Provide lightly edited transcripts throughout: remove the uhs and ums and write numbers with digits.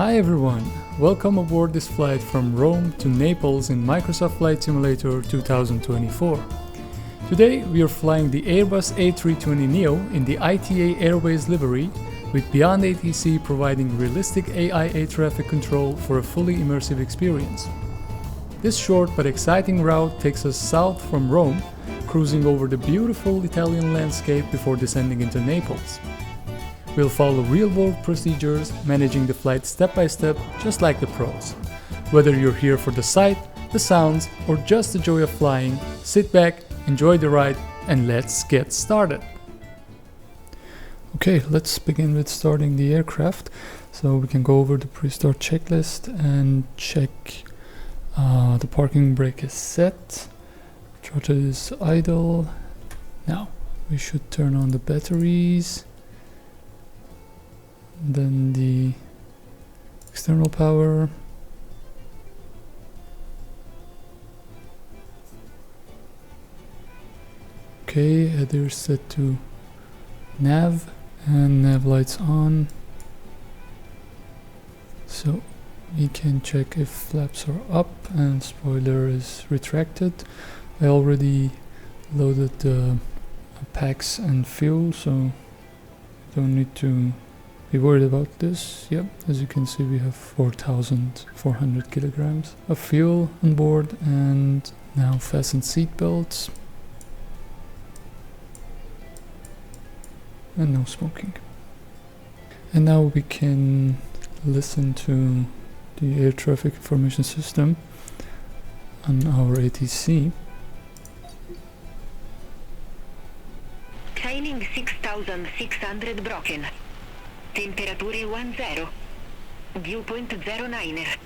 Hi everyone, welcome aboard this flight from Rome to Naples in Microsoft Flight Simulator 2024. Today we are flying the Airbus A320neo in the ITA Airways livery, with BeyondATC providing realistic AI air traffic control for a fully immersive experience. This short but exciting route takes us south from Rome, cruising over the beautiful Italian landscape before descending into Naples. We'll follow real-world procedures, managing the flight step by step, just like the pros. Whether you're here for the sight, the sounds, or just the joy of flying, sit back, enjoy the ride, and let's get started. Okay, let's begin with starting the aircraft. So we can go over the pre-start checklist and check the parking brake is set, throttle is idle. Now we should turn on the batteries, then the external power, okay, header set to nav and nav lights on, so we can check if flaps are up and spoiler is retracted. I already loaded the packs and fuel, so don't need to be worried about this. Yep, as you can see we have 4,400 kilograms of fuel on board, and now fasten seat belts and no smoking. And now we can listen to the air traffic information system on our ATC. Training 6,600 broken. Temperature 10. Viewpoint 09er.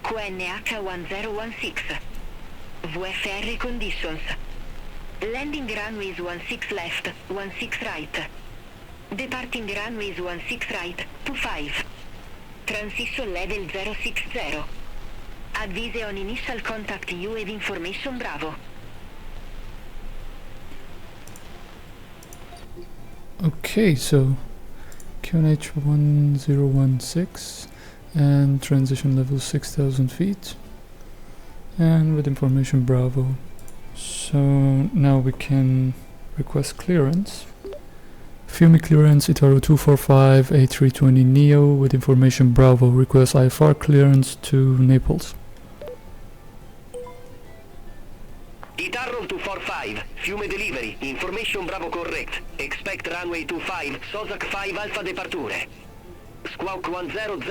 QNH 1016. VFR conditions. Landing runways 16 left, 16 right. Departing runways 16 right, 25. Transition level 060. Advise on initial contact UAV information Bravo. Okay, so QNH 1016 and transition level 6,000 feet, and with information Bravo. So now we can request clearance. Fiumicino clearance ITA 245 A320neo with information Bravo. Request IFR clearance to Naples. ITA 245, Fiume delivery, information Bravo correct. Expect runway 25, Sosac 5 Alpha departure. Squawk 1000.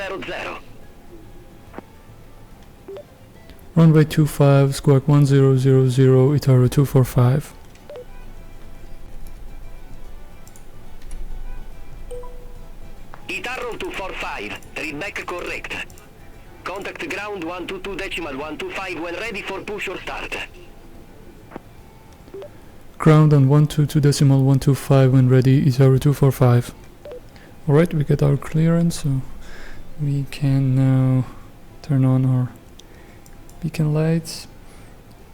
Runway 25, squawk 1000, ITA 245. ITA 245, readback correct. Contact ground 122.125 when ready for push or start. Ground on 122.125 when ready, ITA 245. Alright, we get our clearance, so we can now turn on our beacon lights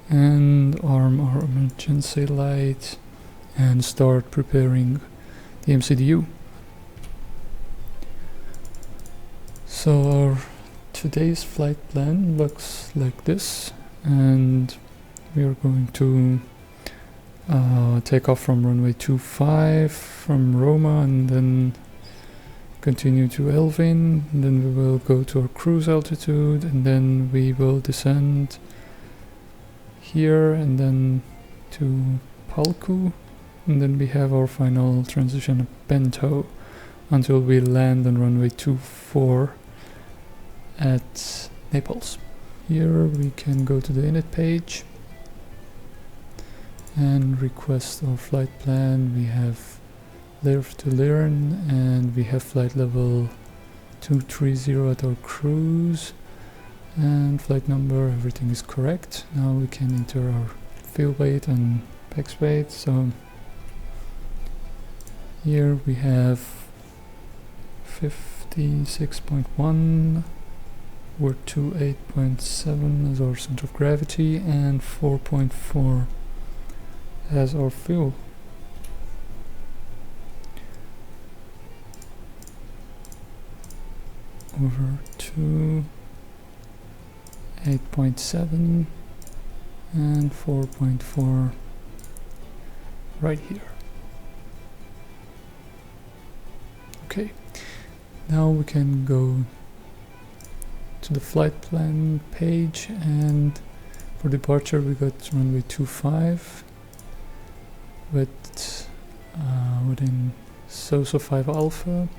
and arm our emergency light and start preparing the MCDU. So our today's flight plan looks like this, and we are going to take off from runway 25 from Roma, and then continue to Elvin, and then we will go to our cruise altitude, and then we will descend here and then to Palku, and then we have our final transition of Bento until we land on runway 24 at Naples. Here we can go to the init page and request our flight plan. We have LIRF to LIRN, and we have flight level 230 at our cruise, and flight number, everything is correct. Now we can enter our fuel weight and PEX weight. So here we have 56.1, we're 28.7 as our center of gravity, and 4.4 as our fuel. over 2, 8.7 and 4.4 right here. Okay, now we can go to the flight plan page, and for departure we got runway 25 with within SOSO 5 Alpha.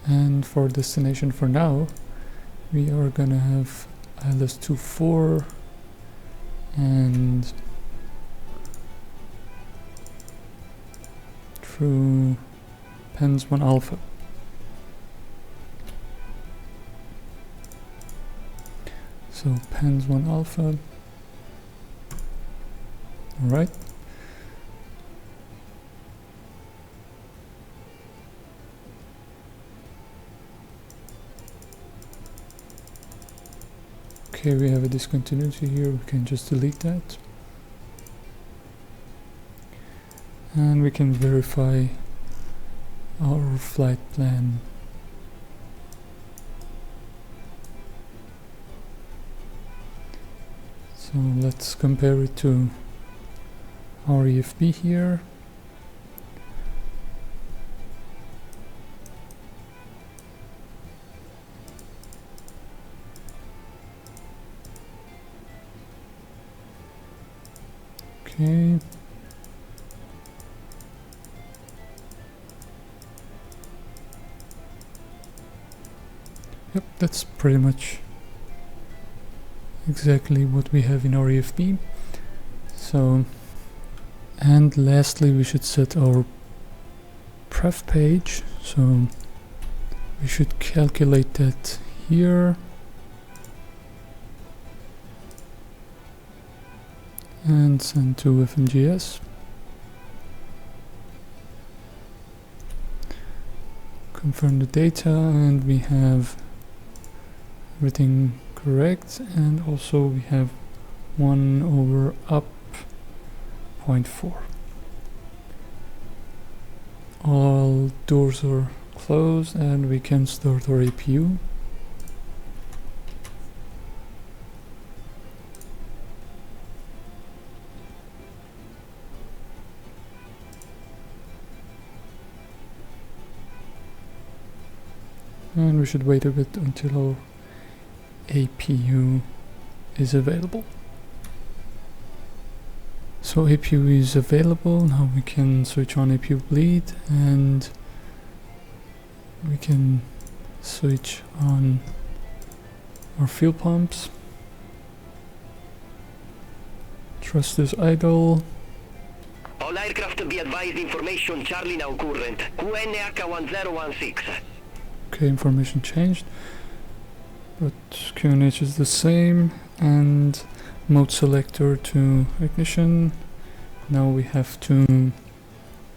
And for destination for now, we are gonna have ILS 24 and through PENS 1 Alpha. So PENS 1 Alpha. Alright. Okay, we have a discontinuity here, we can just delete that. And we can verify our flight plan. So let's compare it to our EFB here. Okay. Yep, that's pretty much exactly what we have in our EFB. So, and lastly we should set our pref page, so we should calculate that here. And send to FMGS. Confirm the data, and we have everything correct, and also we have 1 over up 0.4. All doors are closed and we can start our APU. And we should wait a bit until our APU is available. So APU is available, now we can switch on APU bleed and we can switch on our fuel pumps. Thrust is idle. All aircraft be advised, information Charlie now current, QNH1016. Okay, information changed, but QNH is the same, and mode selector to ignition. Now we have to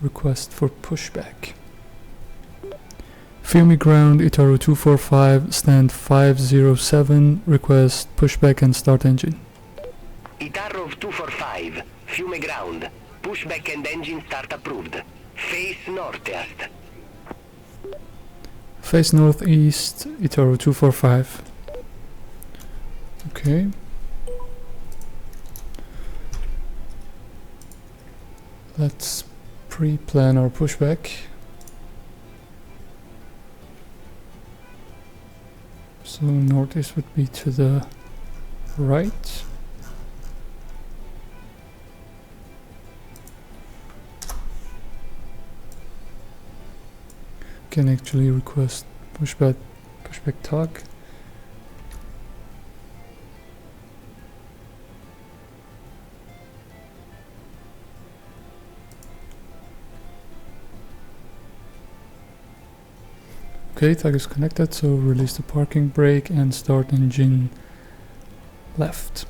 request for pushback. Fiumi ground, Itaru 245, stand 507, request pushback and start engine. Itaru 245, Fiume ground, pushback and engine start approved. Face northeast. Face northeast, Itaru 245. Okay. Let's pre-plan our pushback. So northeast would be to the right. Can actually request pushback tug. Okay, tug is connected, so release the parking brake and start engine left.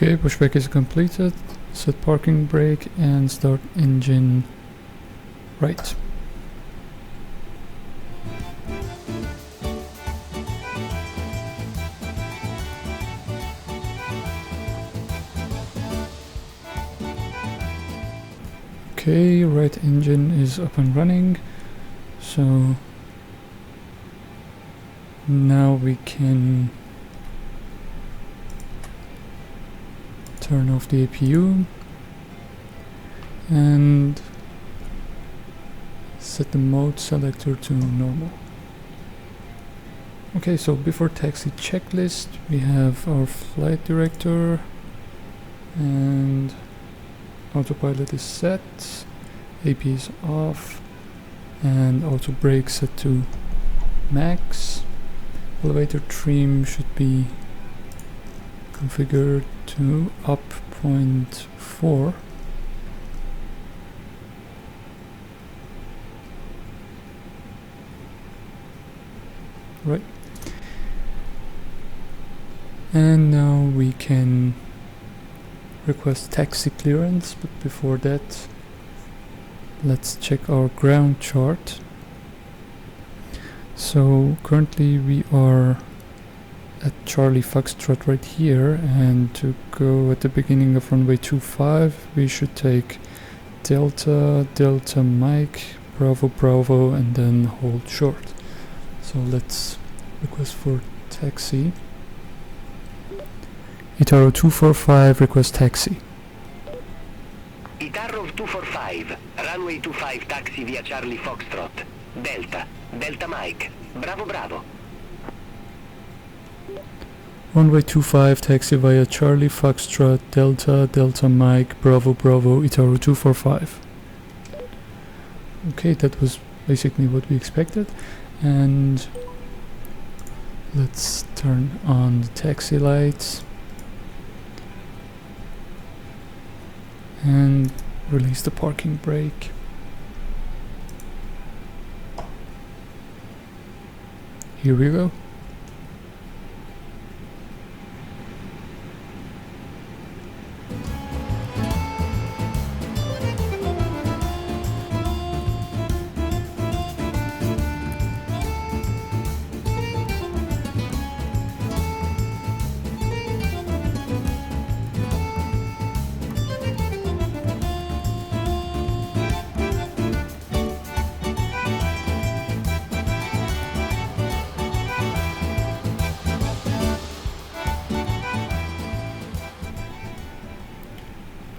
Okay, pushback is completed. Set parking brake and start engine right. Okay, right engine is up and running. So now we can turn off the APU and set the mode selector to normal. Okay, so before taxi checklist, we have our flight director and autopilot is set, AP is off, and auto brake set to max. Elevator trim should be configured to up 0.4. Right. And now we can request taxi clearance, but before that let's check our ground chart. So currently we are at Charlie Foxtrot right here, and to go at the beginning of runway 25 we should take Delta, Delta Mike, Bravo Bravo, and then hold short. So let's request for taxi. Itaro 245 request taxi. Itaro 245, runway 25 taxi via Charlie Foxtrot. Delta, Delta Mike, Bravo Bravo. Runway 25 taxi via Charlie Foxtrot, Delta, Delta Mike, Bravo Bravo, Itaro 245. Okay, that was basically what we expected. And let's turn on the taxi lights and release the parking brake. Here we go.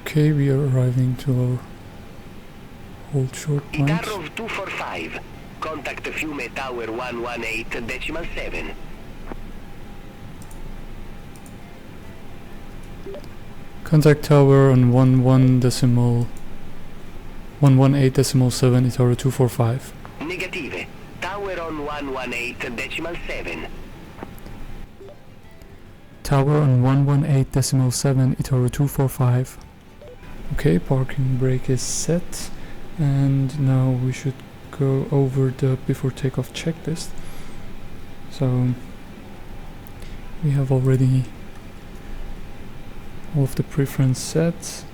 Okay, we are arriving to our hold short point. Itaro 245, contact Fiume Tower 118.7. Contact tower on 118.7 Itaro 245. Negative, tower on 118.7. Tower on 118.7 Itaro 245. Okay, parking brake is set, and now we should go over the before takeoff checklist. So we have already all of the preference set.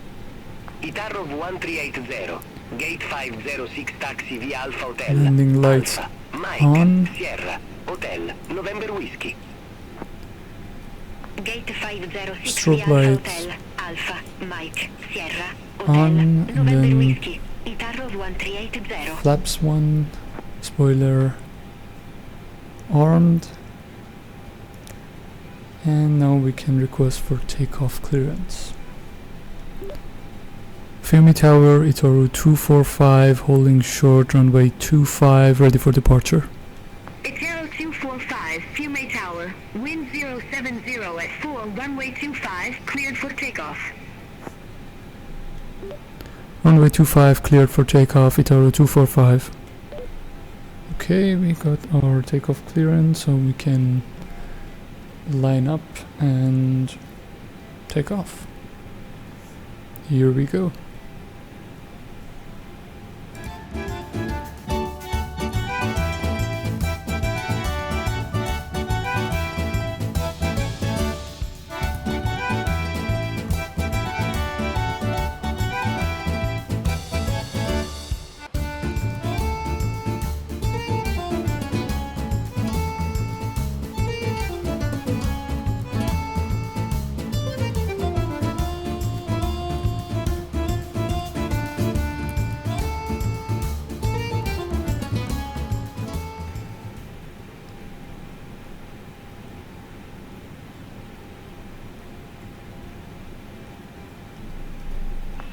Itaro 1380, gate 506 taxi via Alpha Hotel. Landing lights Alpha, Mike, on. Sierra, Hotel, November Whiskey. Gate 506 Strobe via Alpha lights Hotel, Alpha, Mike, Sierra, Hotel, on, and November then Whiskey, Itaro 1380. flaps 1, spoiler armed, and now we can request for takeoff clearance. Fiumi Tower, Itaro 245, holding short, runway 25, ready for departure. Itaro 245, Fiume Tower, wind 070 at 4, runway 25, cleared for takeoff. Runway 25 cleared for takeoff, Itaro 245. Okay, we got our takeoff clearance, so we can line up and take off. Here we go.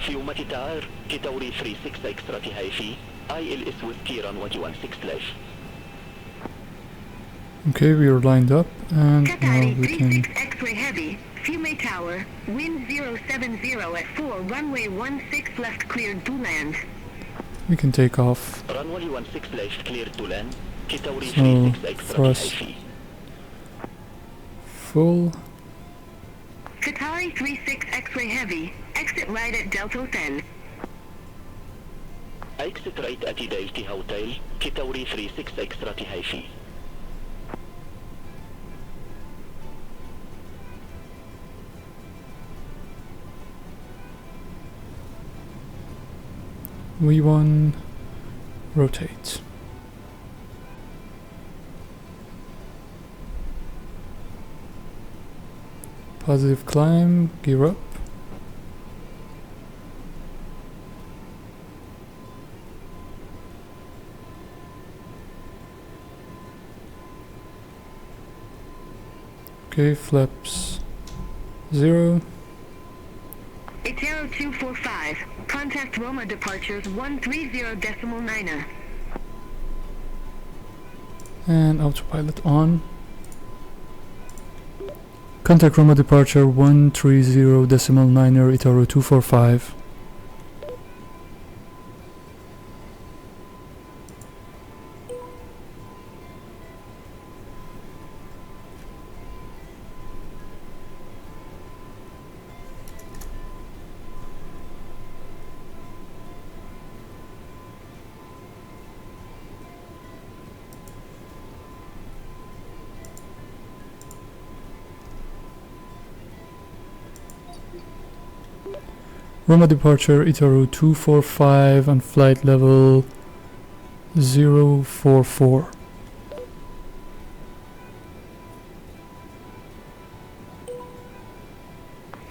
Fiumicino, Kitauri 36 extra THC, ILS Whiskey Runway 16 left. Okay, we are lined up, and now Qatari we can 36 X-ray heavy, Fiume Tower, wind 070 at 4, runway 16 left cleared to land. take off. Runway 16 left cleared to land, Kitauri So 36 extra thrust THC. full. Qatari 36 X-ray heavy, exit right at Delta 10. Exit right at Delta Hotel, Kitauri 36 extra THC. V1 rotate. Positive climb, gear up. Okay, flaps 0. ITA 245, contact Roma departures 130.9. And autopilot on. Contact Roma departure 130.9 ITA 245. Roma departure ITA 245 on flight level 044.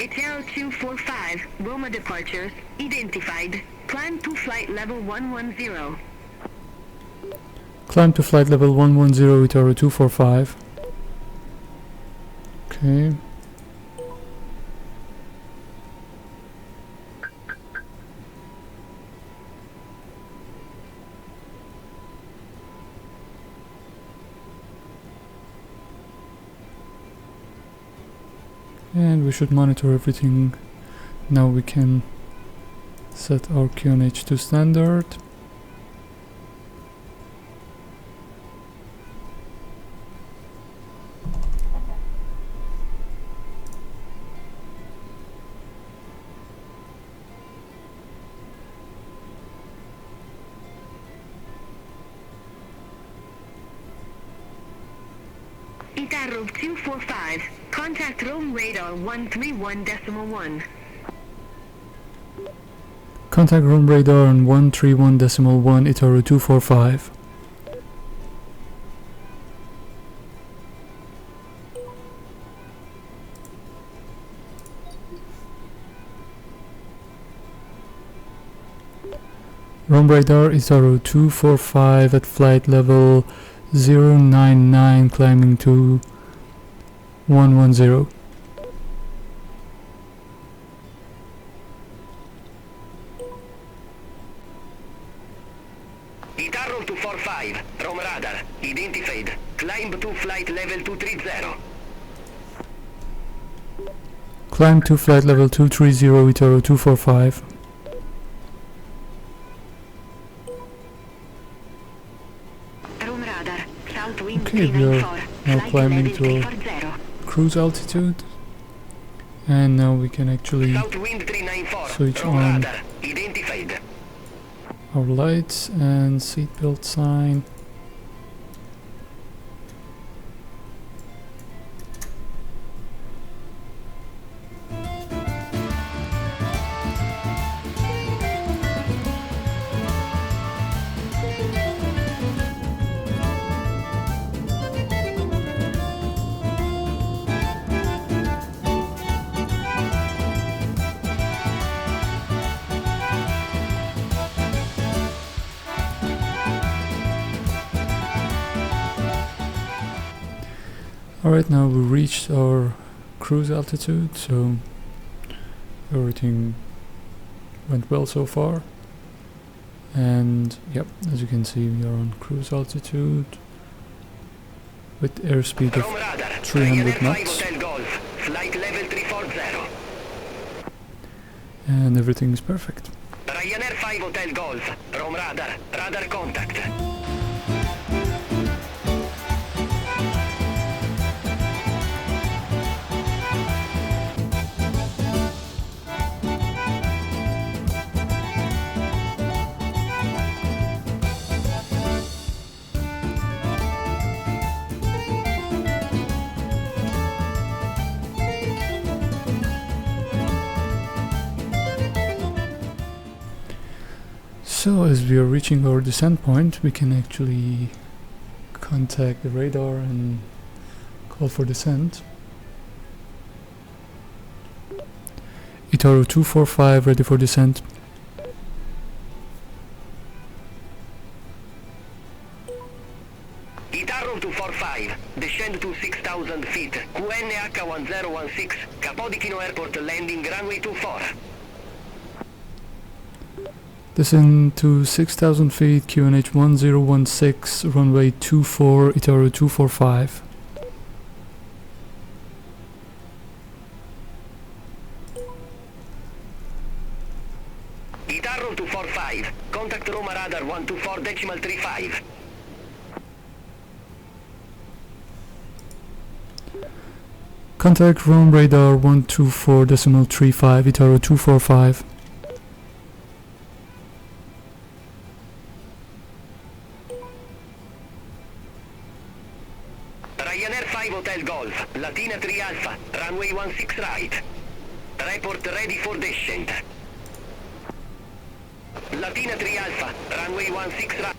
ITA 245, Roma departures, identified. Climb to flight level 110. Climb to flight level 110 ITA 245. Okay. And we should monitor everything. Now we can set our QNH to standard. ITA 245, contact Rome radar 131.1. Contact room radar on 131.1 ITA 245. Room radar ITA 245 at flight level 099 climbing to 110. ITA 245, Rome radar, identified. Climb to flight level 230. Climb to flight level 230 ITA 245. Rome radar, south wind Okay, we are 394, now flight climbing level to 340. cruise altitude, and now we can actually South wind 394, switch Rome on radar, identified. our lights and seatbelt sign. Alright, now we reached our cruise altitude, so everything went well so far. And yep, as you can see, we are on cruise altitude with airspeed of 300 knots. Flight level 340. And everything is perfect. Ryanair 5 Hotel Golf, Rome radar, radar contact. So as we are reaching our descent point, we can actually contact the radar and call for descent. Itaru 245 ready for descent. Itaru 245, descend to 6,000 feet, QNH 1016, Capodichino Airport landing runway 24. Descend to 6,000 feet, QNH 1016, runway 24, Itaru 245. Itaru 245, contact Roma radar 124.35. Contact Rome radar 124.35, Itaru 245. Ryanair 5 Hotel Golf, Latina 3 Alpha, runway 16 right. Report ready for descent. Latina 3 Alpha, runway 16 right.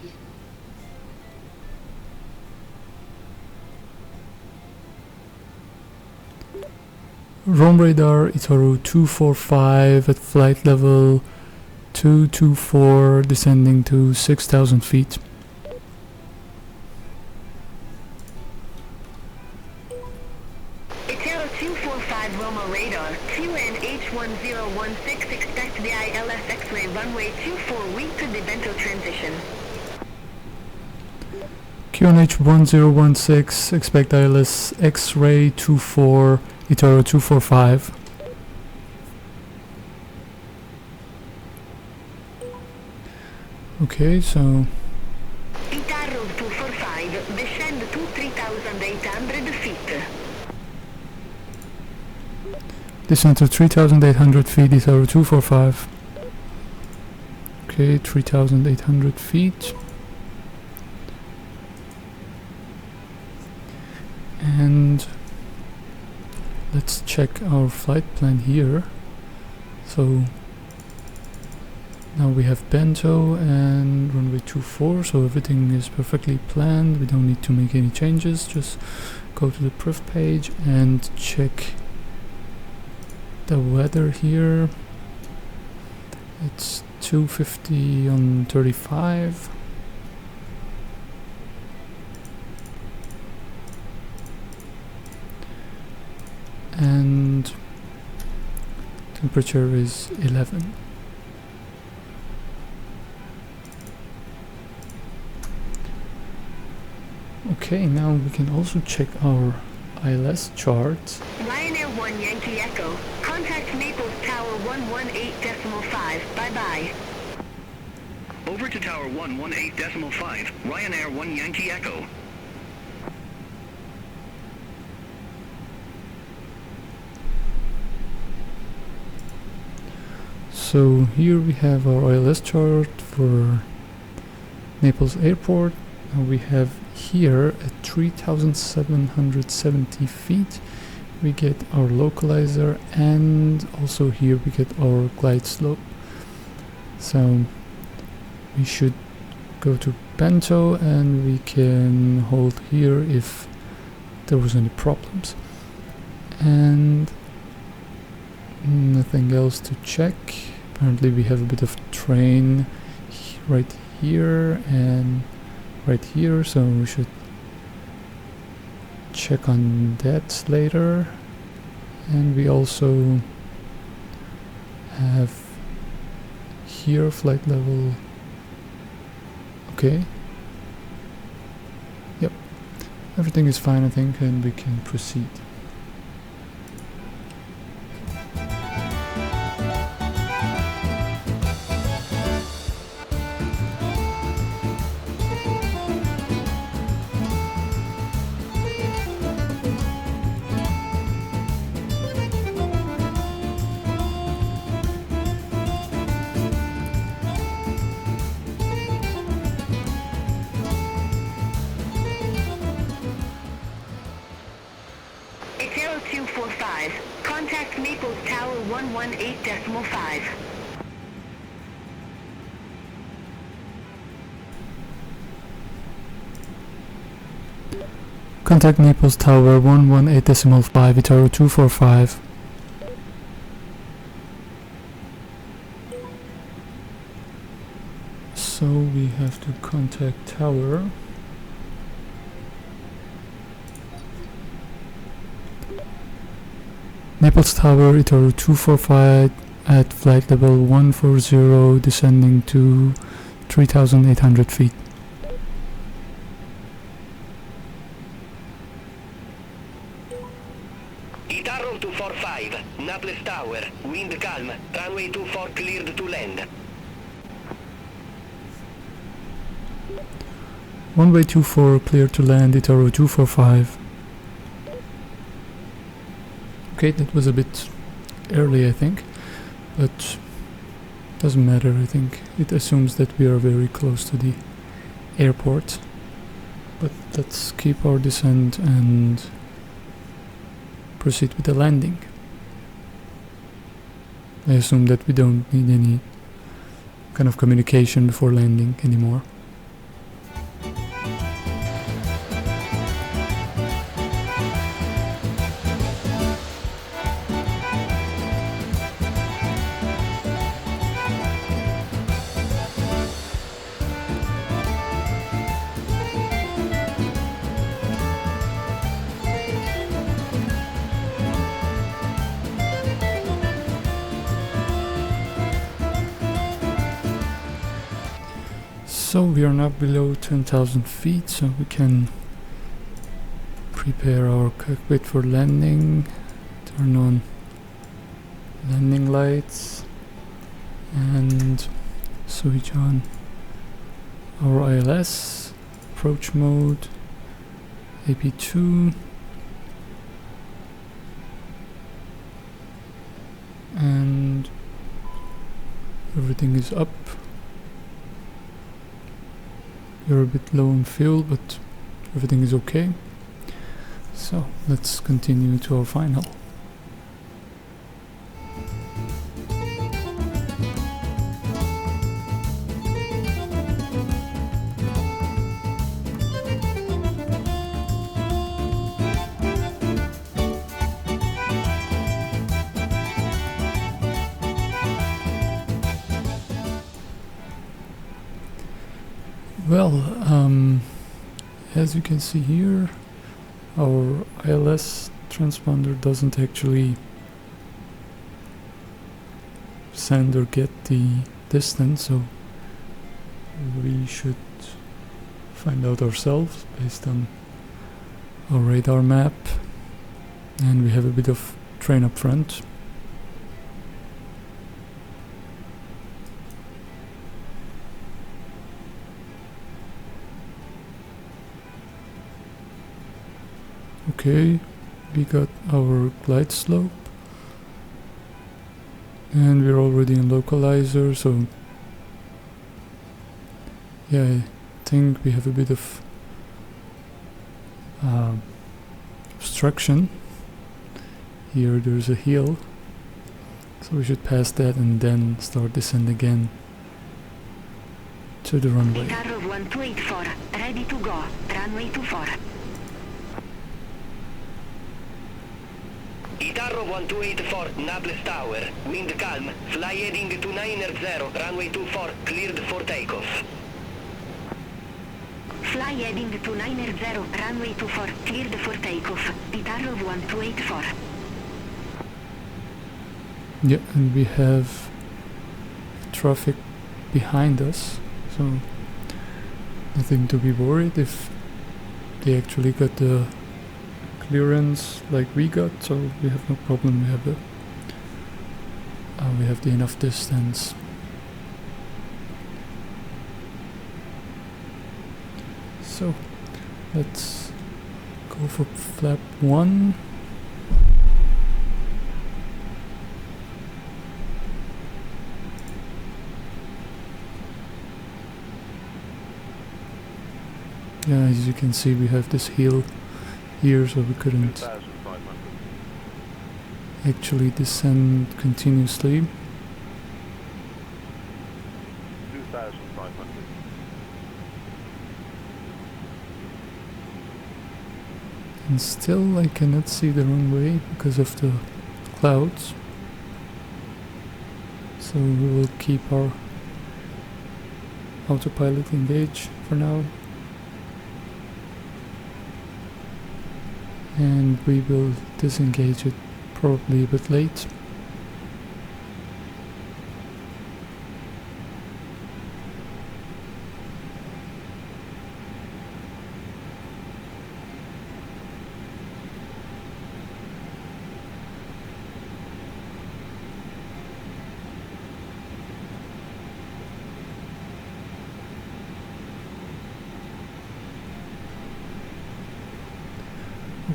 Rome radar Itaru 245 at flight level 224, descending to 6,000 feet. Itaru 245 Roma radar, QNH1016, expect the ILS X-ray runway 24 weak to the Bento transition. QNH 1016, expect ILS X-ray 24, Itaru 245. Okay, so Itaru 245, descend to 3,800 feet. descend to 3,800 feet, Itaru 245. Okay, 3,800 feet. And let's check our flight plan here. So now we have Bento and runway 24, so everything is perfectly planned. We don't need to make any changes. Just go to the pref page and check the weather here. It's 250 on 35. And temperature is 11. Okay, now we can also check our ILS chart. Ryanair 1 Yankee Echo, contact Naples Tower 118.5, bye-bye. Over to Tower 118.5, Ryanair 1 Yankee Echo. So here we have our ILS chart for Naples Airport. Now we have here at 3,770 feet we get our localizer, and also here we get our glide slope. So we should go to Bento and we can hold here if there was any problems. And nothing else to check. Apparently we have a bit of terrain right here and right here, so we should check on that later. And we also have here, flight level. Okay. Yep. Everything is fine, I think, and we can proceed. ITA 245. Contact Naples Tower 118.5. Contact Naples Tower 118.5, ITA 245. So we have to contact tower. Naples Tower, ITA 245 at flight level 140, descending to 3,800 feet. ITA 245, Naples Tower, wind calm, runway 24 cleared to land. Runway 24 clear to land, ITA 245. Okay, that was a bit early, I think, but doesn't matter. I think it assumes that we are very close to the airport. But let's keep our descent and proceed with the landing. I assume that we don't need any kind of communication before landing anymore. So we are now below 10,000 feet, so we can prepare our cockpit for landing, turn on landing lights, and switch on our ILS, approach mode, AP2, and everything is up. We're a bit low on fuel, but everything is okay. So let's continue to our final. Well, as you can see here, our ILS transponder doesn't actually send or get the distance, so we should find out ourselves based on our radar map, and we have a bit of terrain up front. Okay, we got our glide slope, and we're already in localizer, so yeah, I think we have a bit of obstruction. Here there's a hill, so we should pass that and then start descent again to the runway. ITA 1284, ready to go, runway 24. ITA 1284, Naples Tower, wind calm, fly heading to 90, runway 24 cleared for takeoff. Fly heading to 90, runway 24, cleared for takeoff, ITA 1284. Yeah, and we have traffic behind us, so nothing to be worried if they actually got the clearance like we got, so we have no problem. We have the enough distance. So let's go for flap 1. Yeah, as you can see, we have this hill here, so we couldn't actually descend continuously. 2,500. And still I cannot see the runway because of the clouds. So we will keep our autopilot engaged for now. And we will disengage it probably a bit late.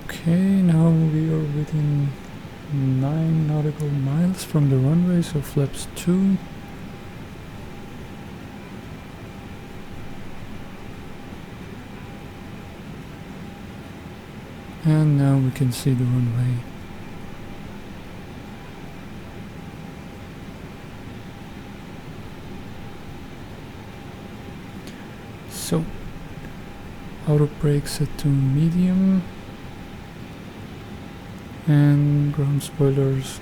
Okay, now we are within 9 nautical miles from the runway, so flaps 2. And now we can see the runway. So, auto brake set to medium. And ground spoilers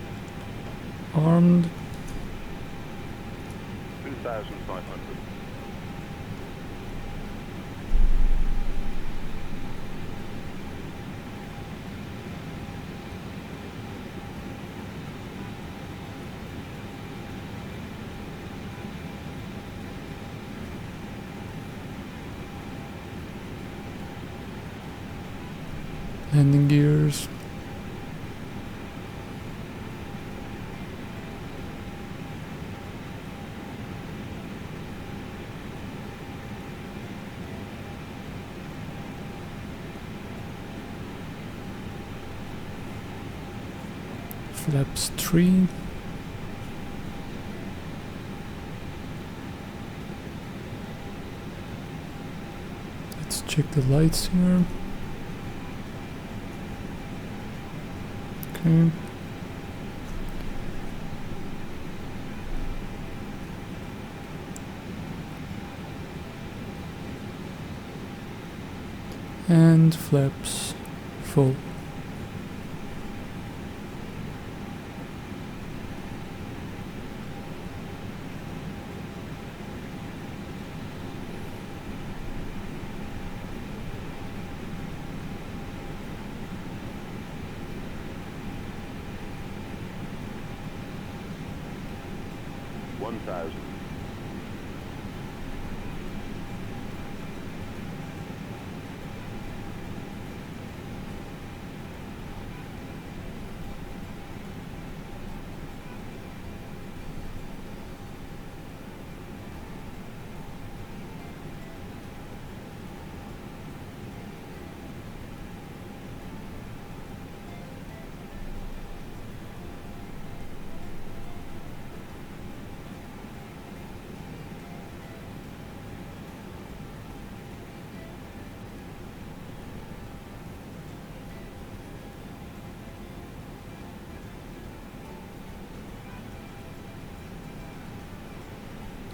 armed. 2,500. Landing gears. Flaps 3. Let's check the lights here. Okay. And flaps full.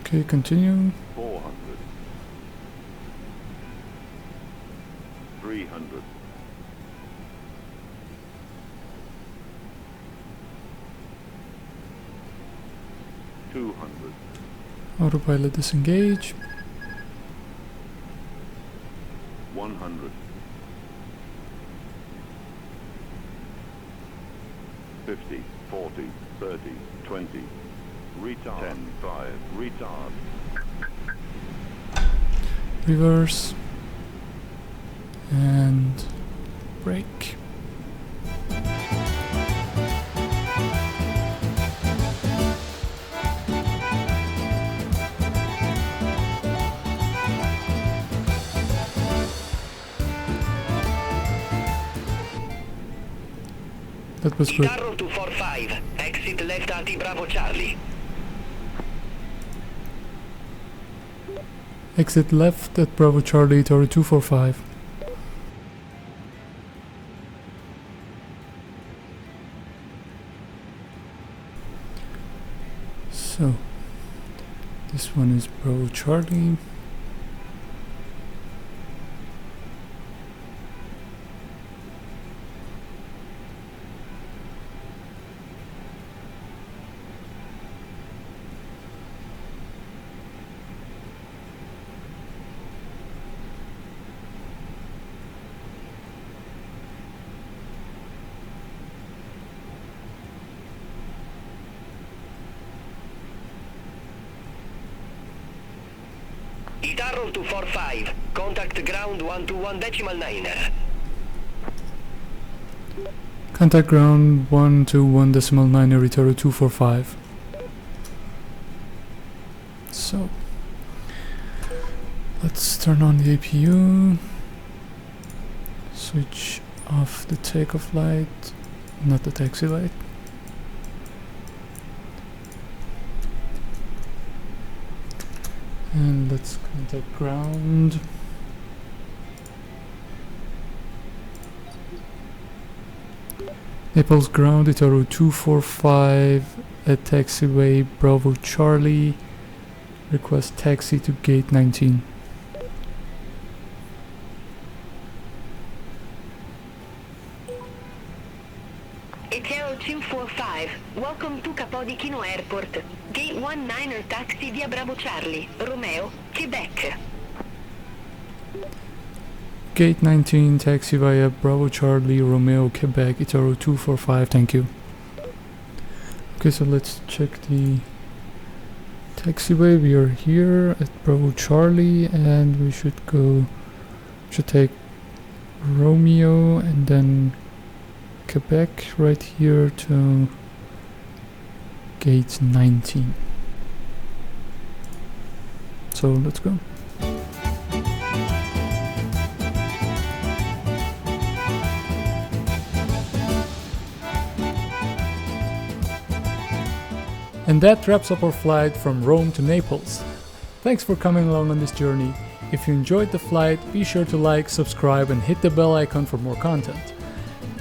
Okay, continue. 400. 300. 200. Autopilot disengage. 100. 50, 40, 30, 20. Retard. 10, 5. Retard. reverse, and brake. That was good. Itarro 245, exit left at Bravo Charlie. Exit left at Bravo Charlie, Tower 245. So, this one is Bravo Charlie. Itarro 245, contact ground 121.9. Contact ground 121.9, Retaro 245. So, let's turn on the APU, switch off the takeoff light, not the taxi light. And let's contact ground. Naples ground, Itaro 245 at taxiway Bravo Charlie. Request taxi to gate 19. Itaro 245, welcome to Capodichino Airport. Gate 19er taxi via Bravo Charlie, Romeo, Quebec. Gate 19 taxi via Bravo Charlie, Romeo, Quebec, Itaro 245, thank you. Okay, so let's check the taxiway. We are here at Bravo Charlie and we should take Romeo and then Quebec right here to gate 19. So let's go. And that wraps up our flight from Rome to Naples. Thanks for coming along on this journey. If you enjoyed the flight, be sure to like, subscribe and hit the bell icon for more content.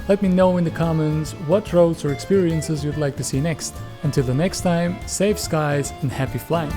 Let me know in the comments what roads or experiences you'd like to see next. Until the next time, safe skies and happy flying!